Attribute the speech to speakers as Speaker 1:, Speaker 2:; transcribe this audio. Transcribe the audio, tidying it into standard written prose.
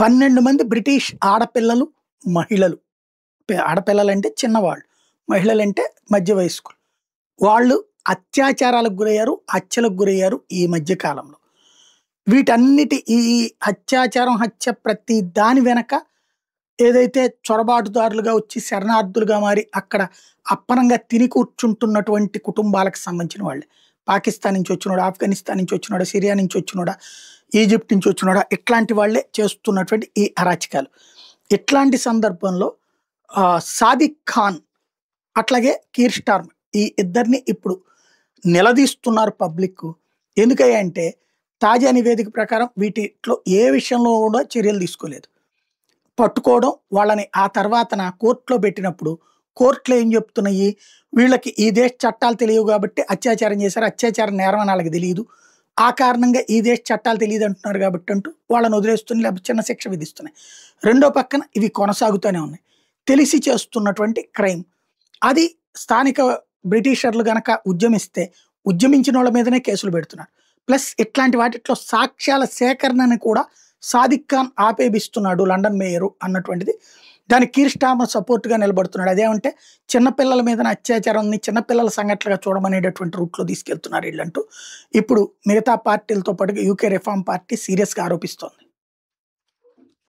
Speaker 1: 12 మంది బ్రిటిష్ ఆడపిల్లలు, మహిళలు. ఆడపిల్లలంటే చిన్నవాళ్ళు. మహిళలంటే మధ్య వయస్కులు. వాళ్ళు అత్యాచారాలకు గురయ్యారు, హత్యలకు గురయ్యారు ఈ మధ్య కాలంలో. వీటన్నిటి ఈ అత్యాచారం, హత్య ప్రతి దాని వెనక ఏదైతే చొరబాటుదారులుగా వచ్చి శరణార్థులుగా మారి అక్కడ అప్పనంగా తిని కూర్చుంటున్నటువంటి కుటుంబాలకు సంబంధించిన వాళ్ళే. పాకిస్తాన్ నుంచి వచ్చినోడా, ఆఫ్ఘనిస్తాన్ నుంచి వచ్చినోడా, సిరియా నుంచి వచ్చినోడా, ఈజిప్ట్ నుంచి వచ్చినోడా, ఇట్లాంటి వాళ్ళే చేస్తున్నటువంటి ఈ అరాచకాలు. ఇట్లాంటి సందర్భంలో సాదిక్ ఖాన్ అట్లాగే కీర్ స్టార్మర్ ఈ ఇద్దరిని ఇప్పుడు నిలదీస్తున్నారు పబ్లిక్. ఎందుకంటే తాజా నివేదిక ప్రకారం వీటిలో ఏ విషయంలో కూడా చర్యలు తీసుకోలేదు. పట్టుకోవడం, వాళ్ళని ఆ తర్వాతన కోర్టులో పెట్టినప్పుడు కోర్టులో ఏం చెప్తున్నాయి, వీళ్ళకి ఈ దేశ చట్టాలు తెలియవు కాబట్టి అత్యాచారం చేశారు, అత్యాచారం నేరం అని వాళ్ళకి తెలియదు, ఆ కారణంగా ఈ దేశ చట్టాలు తెలియదు అంటున్నారు కాబట్టి అంటూ వాళ్ళని వదిలేస్తున్నాయి, లేకపోతే చిన్న శిక్ష విధిస్తున్నాయి. రెండో పక్కన ఇవి కొనసాగుతూనే ఉన్నాయి. తెలిసి చేస్తున్నటువంటి క్రైమ్. అది స్థానిక బ్రిటిషర్లు గనక ఉద్యమిస్తే ఉద్యమించిన వాళ్ళ మీదనే కేసులు పెడుతున్నారు. ప్లస్ ఇట్లాంటి వాటిలో సాక్ష్యాల సేకరణని కూడా సాదిక్ ఖాన్ ఆపేపిస్తున్నాడు లండన్ మేయరు అన్నటువంటిది. దానికి కీర్ స్టార్మర్ సపోర్ట్గా నిలబడుతున్నాడు. అదేమంటే చిన్నపిల్లల మీద అత్యాచారాన్ని చిన్నపిల్లల సంఘటనగా చూడమనేటటువంటి రూట్లో తీసుకెళ్తున్నారు వీళ్ళంటూ ఇప్పుడు మిగతా పార్టీలతో పాటుగా యూకే రిఫార్మ్ పార్టీ సీరియస్గా ఆరోపిస్తోంది.